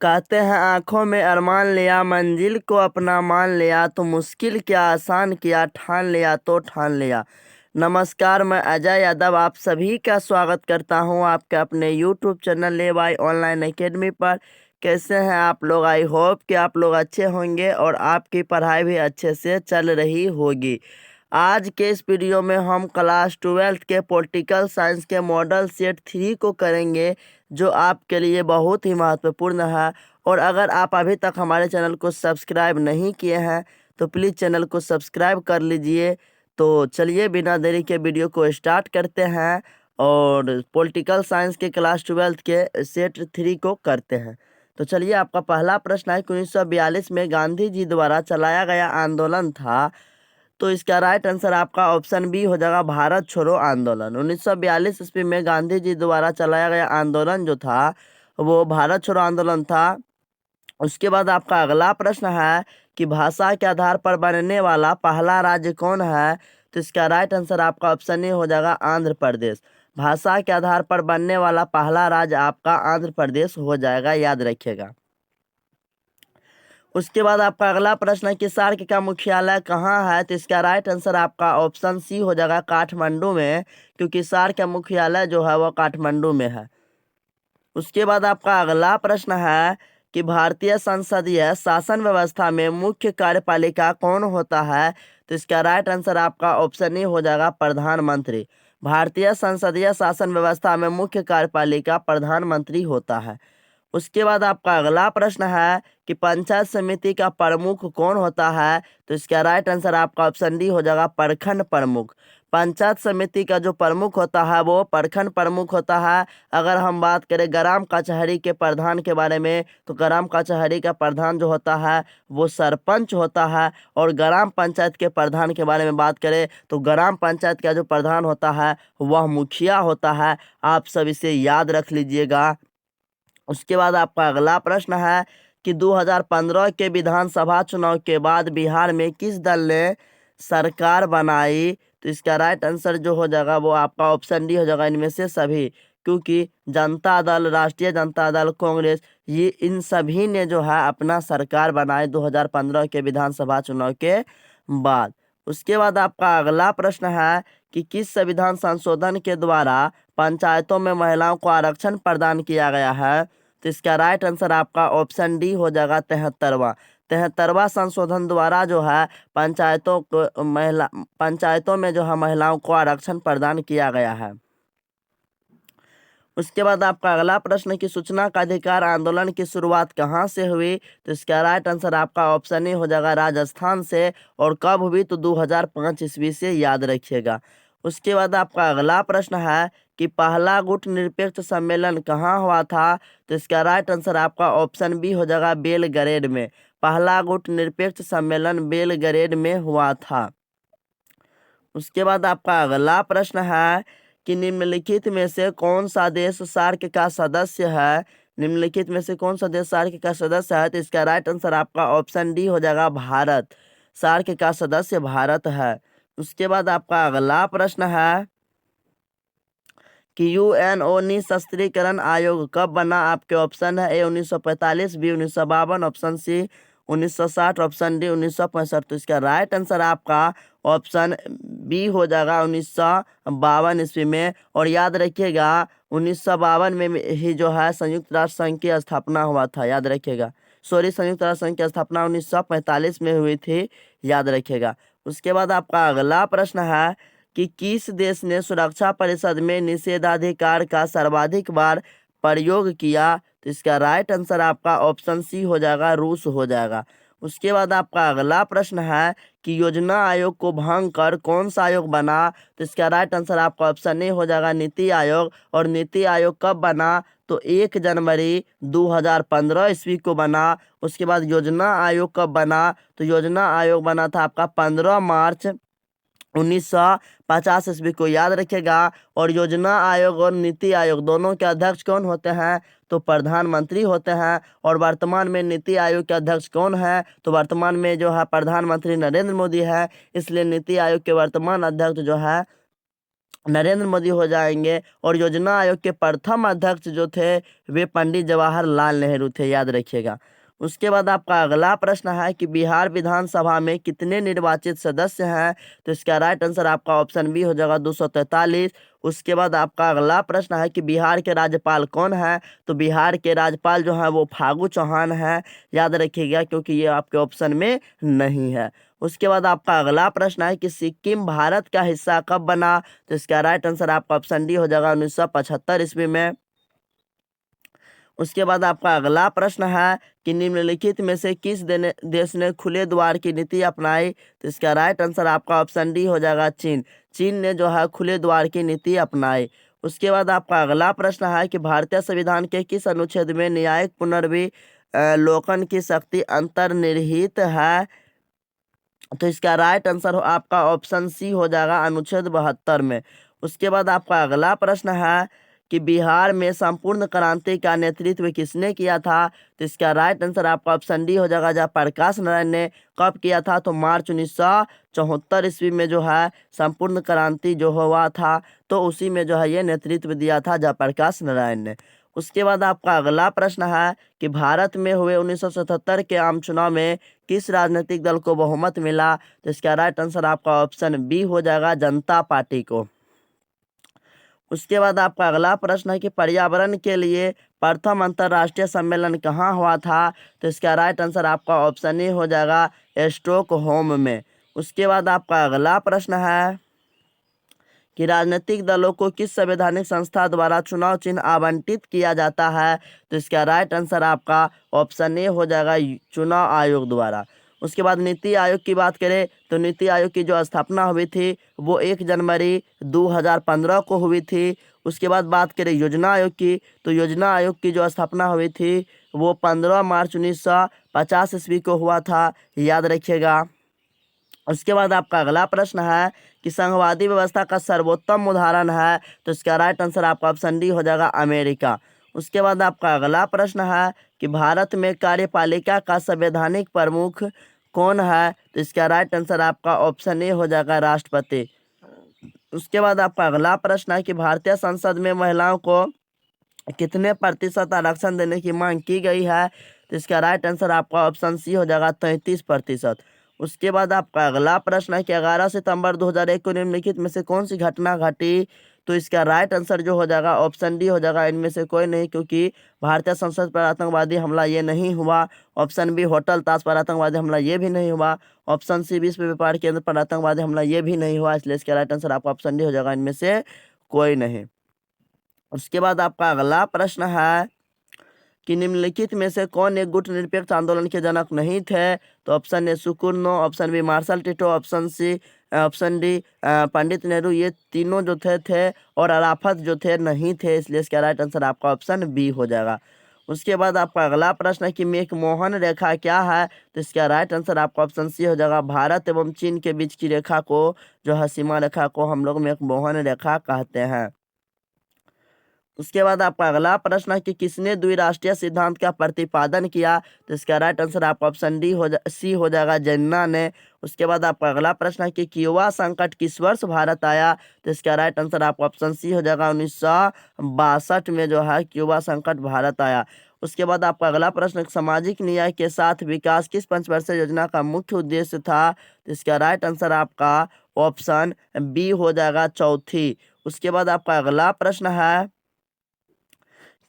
कहते हैं आंखों में अरमान लिया, मंजिल को अपना मान लिया, तो मुश्किल क्या आसान किया, ठान लिया तो ठान लिया। नमस्कार, मैं अजय यादव आप सभी का स्वागत करता हूं आपके अपने YouTube चैनल ले भाई ऑनलाइन एकेडमी पर। कैसे हैं आप लोग? आई होप कि आप लोग अच्छे होंगे और आपकी पढ़ाई भी अच्छे से चल रही होगी। आज के इस वीडियो में हम क्लास 12th के पॉलिटिकल साइंस के मॉडल सेट 3 को करेंगे, जो आपके लिए बहुत ही महत्वपूर्ण है। और अगर आप अभी तक हमारे चैनल को सब्सक्राइब नहीं किए हैं तो प्लीज़ चैनल को सब्सक्राइब कर लीजिए। तो चलिए बिना देरी के वीडियो को स्टार्ट करते हैं और पॉलिटिकल साइंस के क्लास 12th के सेट 3 को करते हैं। तो चलिए, आपका पहला प्रश्न है कि 1942 में गांधी जी द्वारा चलाया गया आंदोलन था। तो इसका राइट आंसर आपका ऑप्शन बी हो जाएगा, भारत छोड़ो आंदोलन। 1942 ईस्वी में गांधी जी द्वारा चलाया गया आंदोलन जो था वो भारत छोड़ो आंदोलन था। उसके बाद आपका अगला प्रश्न है कि भाषा के आधार पर बनने वाला पहला राज्य कौन है? तो इसका राइट आंसर आपका ऑप्शन ए हो जाएगा, आंध्र प्रदेश। भाषा के आधार पर बनने वाला पहला राज्य आपका आंध्र प्रदेश हो जाएगा, याद रखिएगा। उसके बाद आपका अगला प्रश्न है कि सार्क का मुख्यालय कहाँ है? तो इसका राइट आंसर आपका ऑप्शन सी हो जाएगा, काठमांडू में, क्योंकि सार्क का मुख्यालय जो है वो काठमांडू में है। उसके बाद आपका अगला प्रश्न है कि भारतीय संसदीय शासन व्यवस्था में मुख्य कार्यपालिका कौन होता है? तो इसका राइट आंसर आपका ऑप्शन ए हो जाएगा, प्रधानमंत्री। भारतीय संसदीय शासन व्यवस्था में मुख्य कार्यपालिका प्रधानमंत्री होता है। उसके बाद आपका अगला प्रश्न है कि पंचायत समिति का प्रमुख कौन होता है? तो इसका राइट आंसर आपका ऑप्शन डी हो जाएगा, प्रखंड प्रमुख। पंचायत समिति का जो प्रमुख होता है वो प्रखंड प्रमुख होता है। अगर हम बात करें ग्राम कचहरी के प्रधान के बारे में, तो ग्राम कचहरी का प्रधान जो होता है वो सरपंच होता है। और ग्राम पंचायत के प्रधान के बारे में बात करें तो ग्राम पंचायत का जो प्रधान होता है वह मुखिया होता है। आप सब इसे याद रख लीजिएगा। उसके बाद आपका अगला प्रश्न है कि 2015 के विधानसभा चुनाव के बाद बिहार में किस दल ने सरकार बनाई? तो इसका राइट आंसर जो हो जाएगा वो आपका ऑप्शन डी हो जाएगा, इनमें से सभी। क्योंकि जनता दल, राष्ट्रीय जनता दल, कांग्रेस, ये इन सभी ने जो है अपना सरकार बनाए 2015 के विधानसभा चुनाव के बाद। उसके बाद आपका अगला प्रश्न है कि किस संविधान संशोधन के द्वारा पंचायतों में महिलाओं को आरक्षण प्रदान किया गया है? तो इसका राइट आंसर आपका ऑप्शन डी हो जाएगा, 73वां संशोधन द्वारा जो है पंचायतों में जो है महिलाओं को आरक्षण प्रदान किया गया है। उसके बाद आपका अगला प्रश्न की सूचना का अधिकार आंदोलन की शुरुआत कहाँ से हुई? तो इसका राइट आंसर आपका ऑप्शन ए हो जाएगा, राजस्थान से। और कब हुई? तो 2005 ईस्वी से, याद रखिएगा। उसके बाद आपका अगला प्रश्न है कि पहला गुट निरपेक्ष सम्मेलन कहाँ हुआ था? तो इसका राइट आंसर आपका ऑप्शन बी हो जाएगा, बेलग्रेड में। पहला गुट निरपेक्ष सम्मेलन बेलग्रेड में हुआ था। उसके बाद आपका अगला प्रश्न है कि निम्नलिखित में से कौन सा देश सार्क का सदस्य है? निम्नलिखित में से कौन सा देश सार्क का सदस्य है? तो इसका राइट आंसर आपका ऑप्शन डी हो जाएगा, भारत। सार्क का सदस्य भारत है। उसके बाद आपका अगला प्रश्न है कि यूएनओ निशस्त्रीकरण आयोग कब बना? आपके ऑप्शन है A 1945, B 1952, option C 1960, option D 1965। तो इसका राइट आंसर आपका ऑप्शन बी हो जाएगा, 1952 ईस्वी में। और याद रखिएगा 1952 में ही जो है संयुक्त राष्ट्र संघ की स्थापना हुआ था, याद रखिएगा। सॉरी, संयुक्त राष्ट्र संघ की स्थापना 1945 में हुई थी, याद रखिएगा। उसके बाद आपका अगला प्रश्न है कि किस देश ने सुरक्षा परिषद में निषेधाधिकार का सर्वाधिक बार प्रयोग किया? तो इसका राइट आंसर आपका ऑप्शन सी हो जाएगा, रूस हो जाएगा। उसके बाद आपका अगला प्रश्न है कि योजना आयोग को भंग कर कौन सा आयोग बना? तो इसका राइट आंसर आपका ऑप्शन ए हो जाएगा, नीति आयोग। और नीति आयोग कब बना? तो 1 जनवरी 2015 ईस्वी को बना। उसके बाद योजना आयोग कब बना? तो योजना आयोग बना था आपका 15 मार्च 1950 ईस्वी को, याद रखिएगा। और योजना आयोग और नीति आयोग दोनों के अध्यक्ष कौन होते हैं? तो प्रधानमंत्री होते हैं। और वर्तमान में नीति आयोग के अध्यक्ष कौन है? तो वर्तमान में जो है प्रधानमंत्री नरेंद्र मोदी है। इसलिए नीति आयोग के वर्तमान अध्यक्ष जो है नरेंद्र मोदी हो जाएंगे। और योजना आयोग के प्रथम अध्यक्ष जो थे वे पंडित जवाहरलाल नेहरू थे, याद रखिएगा। उसके बाद आपका अगला प्रश्न है कि बिहार विधानसभा में कितने निर्वाचित सदस्य हैं? तो इसका राइट आंसर आपका ऑप्शन बी हो जाएगा 243। उसके बाद आपका अगला प्रश्न है कि बिहार के राज्यपाल कौन है? तो बिहार के राज्यपाल जो है वो फागू चौहान है, याद रखिएगा, क्योंकि ये आपके ऑप्शन में नहीं है। उसके बाद आपका अगला प्रश्न है कि सिक्किम भारत का हिस्सा कब बना? तो इसका राइट आंसर आपका ऑप्शन डी हो जाएगा 1975 ईस्वी में। उसके बाद आपका अगला प्रश्न है कि निम्नलिखित में से किस देश ने खुले द्वार की नीति अपनाई? तो इसका राइट आंसर आपका ऑप्शन डी हो जाएगा चीन। चीन ने जो है खुले द्वार की नीति अपनाई। उसके बाद आपका अगला प्रश्न है कि भारतीय संविधान के किस अनुच्छेद में न्यायिक पुनर्विलोकन की शक्ति अंतर्निहित है? तो इसका राइट आंसर आपका ऑप्शन सी हो जाएगा अनुच्छेद 72 में। उसके बाद आपका अगला प्रश्न है कि बिहार में संपूर्ण क्रांति का नेतृत्व किसने किया था? तो इसका राइट आंसर आपका ऑप्शन डी हो जाएगा जयप्रकाश नारायण ने। कब किया था? तो मार्च 1974 ईस्वी में जो है संपूर्ण क्रांति जो हुआ था, तो उसी में जो है ये नेतृत्व दिया था जयप्रकाश नारायण ने। उसके बाद आपका अगला प्रश्न है कि भारत में हुए 1977 के आम चुनाव में किस राजनीतिक दल को बहुमत मिला? तो इसका राइट आंसर आपका ऑप्शन बी हो जाएगा जनता पार्टी को। उसके बाद आपका अगला प्रश्न है कि पर्यावरण के लिए प्रथम अंतर्राष्ट्रीय सम्मेलन कहाँ हुआ था? तो इसका राइट आंसर आपका ऑप्शन ए हो जाएगा स्टॉकहोम में। उसके बाद आपका अगला प्रश्न है कि राजनीतिक दलों को किस संवैधानिक संस्था द्वारा चुनाव चिन्ह आवंटित किया जाता है? तो इसका राइट आंसर आपका ऑप्शन ए हो जाएगा चुनाव आयोग द्वारा। उसके बाद नीति आयोग की बात करें तो नीति आयोग की जो स्थापना हुई थी वो 1 जनवरी 2015 को हुई थी। उसके बाद बात करें योजना आयोग की तो योजना आयोग की जो स्थापना हुई थी वो 15 मार्च 1950 ईस्वी को हुआ था, याद रखिएगा। उसके बाद आपका अगला प्रश्न है कि संघवादी व्यवस्था का सर्वोत्तम उदाहरण है? तो इसका राइट आंसर आपका ऑप्शन डी हो जाएगा अमेरिका। उसके बाद आपका अगला प्रश्न है कि भारत में कार्यपालिका का संवैधानिक प्रमुख कौन है? तो इसका राइट आंसर आपका ऑप्शन ए हो जाएगा राष्ट्रपति। उसके बाद आपका अगला प्रश्न है कि भारतीय संसद में महिलाओं को कितने प्रतिशत आरक्षण देने की मांग की गई है? तो इसका राइट आंसर आपका ऑप्शन सी हो जाएगा 33%। उसके बाद आपका अगला प्रश्न है कि 11 सितंबर 2001 को निम्नलिखित में से कौन सी घटना घटी? तो इसका राइट आंसर जो हो जाएगा ऑप्शन डी हो जाएगा इनमें से कोई नहीं, क्योंकि भारतीय संसद पर आतंकवादी हमला ये नहीं हुआ। ऑप्शन बी होटल ताज पर आतंकवादी हमला ये भी नहीं हुआ। ऑप्शन सी विश्व व्यापार केंद्र पर आतंकवादी हमला ये भी नहीं हुआ, इसलिए इसका राइट आंसर आपका ऑप्शन डी हो जाएगा इनमें से कोई नहीं। उसके बाद आपका अगला प्रश्न है कि निम्नलिखित में से कौन एक गुट निरपेक्ष आंदोलन के जनक नहीं थे? तो option A Sukarno, option B Marshal Tito, option D Pandit Nehru, ये तीनों जो थे और अराफत जो थे नहीं थे, इसलिए इसका राइट आंसर आपका ऑप्शन बी हो जाएगा। उसके बाद आपका अगला प्रश्न है कि मैकमोहन रेखा क्या है? तो इसका राइट आंसर आपका ऑप्शन सी हो जाएगा भारत एवं चीन के बीच की रेखा को जो है सीमा रेखा को हम लोग मैकमोहन रेखा कहते हैं। उसके बाद आपका अगला प्रश्न है कि किसने द्विराष्ट्रीय सिद्धांत का प्रतिपादन किया? तो इसका राइट आंसर आपका ऑप्शन सी हो जाएगा जिन्ना ने। उसके बाद आपका अगला प्रश्न है कि क्यूबा संकट किस वर्ष भारत आया? तो इसका राइट आंसर आपका ऑप्शन सी हो जाएगा 1962 में जो है क्यूबा संकट भारत आया। उसके बाद आपका अगला प्रश्न सामाजिक न्याय के साथ विकास किस पंचवर्षीय योजना का मुख्य उद्देश्य था? तो इसका राइट आंसर आपका ऑप्शन बी हो जाएगा चौथी। उसके बाद आपका अगला प्रश्न है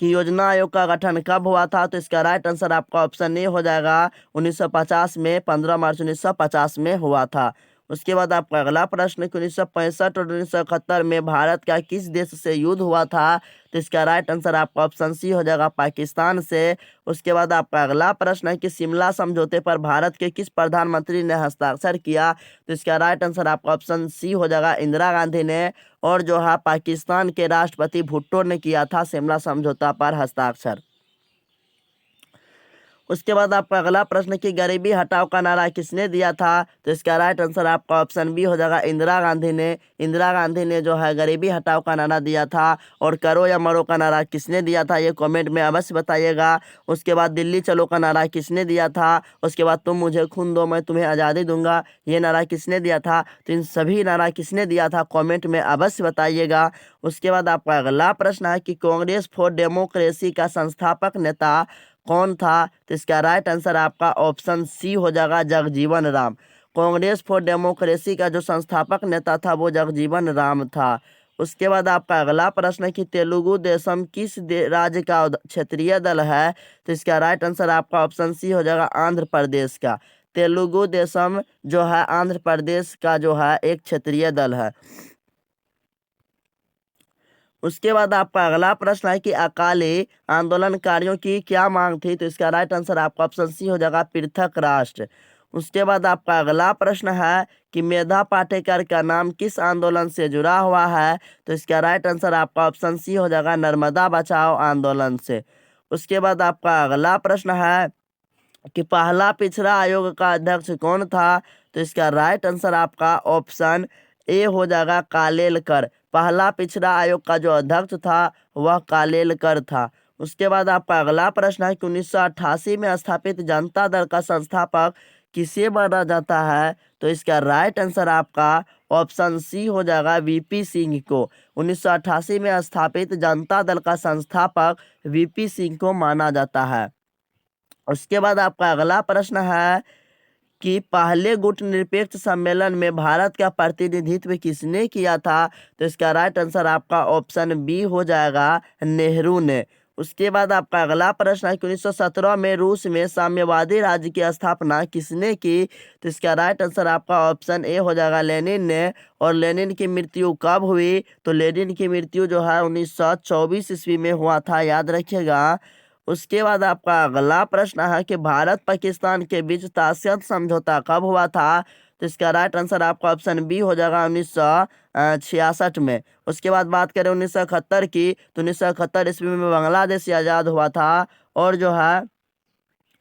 कि योजना आयोग का गठन कब हुआ था? तो इसका राइट आंसर आपका ऑप्शन ए हो जाएगा 1950 में, 15 मार्च 1950 में हुआ था। उसके बाद आपका अगला प्रश्न 1965 और 1971 में भारत का किस देश से युद्ध हुआ था? तो इसका राइट आंसर आपका ऑप्शन सी हो जाएगा पाकिस्तान से। उसके बाद आपका अगला प्रश्न है कि शिमला समझौते पर भारत के किस प्रधानमंत्री ने हस्ताक्षर किया? तो इसका राइट आंसर आपका ऑप्शन सी हो जाएगा इंदिरा गांधी ने। और जो है पाकिस्तान के राष्ट्रपति भुट्टो ने किया था शिमला समझौता पर हस्ताक्षर। उसके बाद आपका अगला प्रश्न कि गरीबी हटाओ का नारा किसने दिया था, तो इसका राइट आंसर आपका ऑप्शन बी हो जाएगा, इंदिरा गांधी ने। इंदिरा गांधी ने जो है गरीबी हटाओ का नारा दिया था। और करो या मरो का नारा किसने दिया था, ये कमेंट में अवश्य बताइएगा। उसके बाद दिल्ली चलो का नारा किसने दिया था। उसके बाद तुम मुझे खून दो मैं तुम्हें आज़ादी दूंगा, ये नारा किसने दिया था। तो इन सभी नारा किसने दिया था कमेंट में अवश्य बताइएगा। उसके बाद आपका अगला प्रश्न है कि कांग्रेस फॉर डेमोक्रेसी का संस्थापक नेता कौन था, तो इसका राइट आंसर आपका ऑप्शन सी हो जाएगा, जगजीवन राम। कांग्रेस फॉर डेमोक्रेसी का जो संस्थापक नेता था वो जगजीवन राम था। उसके बाद आपका अगला प्रश्न है कि तेलुगु देशम किस राज्य का क्षेत्रीय दल है, तो इसका राइट आंसर आपका ऑप्शन सी हो जाएगा, आंध्र प्रदेश का। तेलुगु देशम जो है आंध्र प्रदेश का जो है एक क्षेत्रीय दल है। उसके बाद आपका अगला प्रश्न है कि अकाली आंदोलनकारियों की क्या मांग थी, तो इसका राइट आंसर आपका ऑप्शन सी हो जाएगा, पृथक राष्ट्र। उसके बाद आपका अगला प्रश्न है कि मेधा पाटेकर का नाम किस आंदोलन से जुड़ा हुआ है, तो इसका राइट आंसर आपका ऑप्शन सी हो जाएगा, नर्मदा बचाओ आंदोलन से। उसके बाद आपका अगला प्रश्न है कि पहला पिछड़ा आयोग का अध्यक्ष कौन था, तो इसका राइट आंसर आपका ऑप्शन ए हो जाएगा, कालेलकर। पहला पिछड़ा आयोग का जो अध्यक्ष था वह कालेलकर था। उसके बाद आपका अगला प्रश्न है कि 1988 में स्थापित जनता दल का संस्थापक किसे माना जाता है, तो इसका राइट आंसर आपका ऑप्शन सी हो जाएगा, वीपी सिंह को। 1988 में स्थापित जनता दल का संस्थापक वीपी सिंह को माना जाता है। उसके बाद आपका अगला प्रश्न है कि पहले गुट निरपेक्ष सम्मेलन में भारत का प्रतिनिधित्व किसने किया था, तो इसका राइट आंसर आपका ऑप्शन बी हो जाएगा, नेहरू ने। उसके बाद आपका अगला प्रश्न है कि 1917 में रूस में साम्यवादी राज्य की स्थापना किसने की, तो इसका राइट आंसर आपका ऑप्शन ए हो जाएगा, लेनिन ने। और लेनिन की मृत्यु कब हुई, तो लेनिन की मृत्यु जो है 1924 ईस्वी में हुआ था, याद रखिएगा। उसके बाद आपका अगला प्रश्न है कि भारत पाकिस्तान के बीच ताशकंद समझौता कब हुआ था, तो इसका राइट आंसर आपका ऑप्शन बी हो जाएगा, 1966 में। उसके बाद बात करें 1971 की, तो 1971 ईस्वी में बांग्लादेश आज़ाद हुआ था। और जो है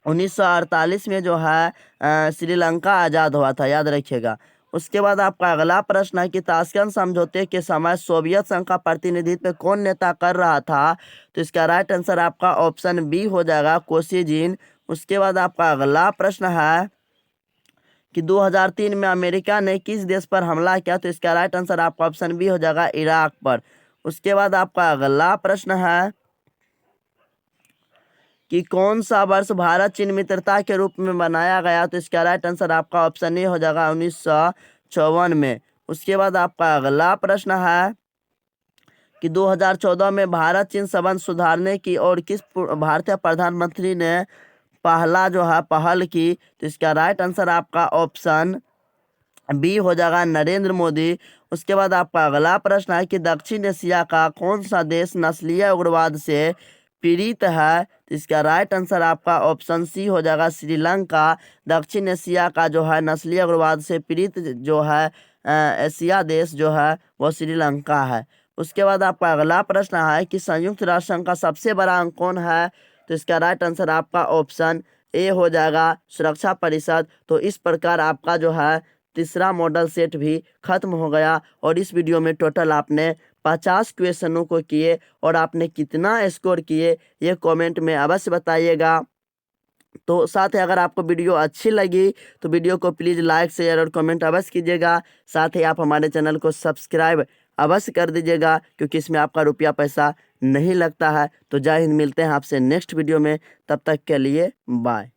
1948 में जो है श्रीलंका आज़ाद हुआ था, याद रखिएगा। उसके बाद आपका अगला प्रश्न है कि ताशकंद समझौते के समय सोवियत संघ का प्रतिनिधित्व कौन नेता कर रहा था, तो इसका राइट आंसर आपका ऑप्शन बी हो जाएगा, कोसिजिन। उसके बाद आपका अगला प्रश्न है कि 2003 में अमेरिका ने किस देश पर हमला किया, तो इसका राइट आंसर आपका ऑप्शन बी हो जाएगा, इराक पर। उसके बाद आपका अगला प्रश्न है कि कौन सा वर्ष भारत चीन मित्रता के रूप में बनाया गया, तो इसका राइट आंसर आपका ऑप्शन ए हो जाएगा, 1954 में। उसके बाद आपका अगला प्रश्न है कि 2014 में भारत चीन संबंध सुधारने की और किस भारतीय प्रधानमंत्री ने पहला जो है पहल की, तो इसका राइट आंसर आपका ऑप्शन बी हो जाएगा, नरेंद्र मोदी। उसके बाद आपका अगला प्रश्न है कि दक्षिण एशिया का कौन सा देश नस्लीय उग्रवाद से पीड़ित है, तो इसका राइट आंसर आपका ऑप्शन सी हो जाएगा, श्रीलंका। दक्षिण एशिया का जो है नस्लीय उग्रवाद से पीड़ित जो है एशिया देश जो है वो श्रीलंका है। उसके बाद आपका अगला प्रश्न है कि संयुक्त राष्ट्र संघ का सबसे बड़ा अंग कौन है, तो इसका राइट आंसर आपका ऑप्शन ए हो जाएगा, सुरक्षा परिषद। तो इस प्रकार आपका जो है तीसरा मॉडल सेट भी खत्म हो गया। और इस वीडियो में टोटल आपने 50 क्वेश्चनों को किए और आपने कितना स्कोर किए ये कमेंट में अवश्य बताइएगा। तो साथ ही अगर आपको वीडियो अच्छी लगी तो वीडियो को प्लीज़ लाइक शेयर और कमेंट अवश्य कीजिएगा। साथ ही आप हमारे चैनल को सब्सक्राइब अवश्य कर दीजिएगा, क्योंकि इसमें आपका रुपया पैसा नहीं लगता है। तो जय हिंद, मिलते हैं आपसे नेक्स्ट वीडियो में, तब तक के लिए बाय।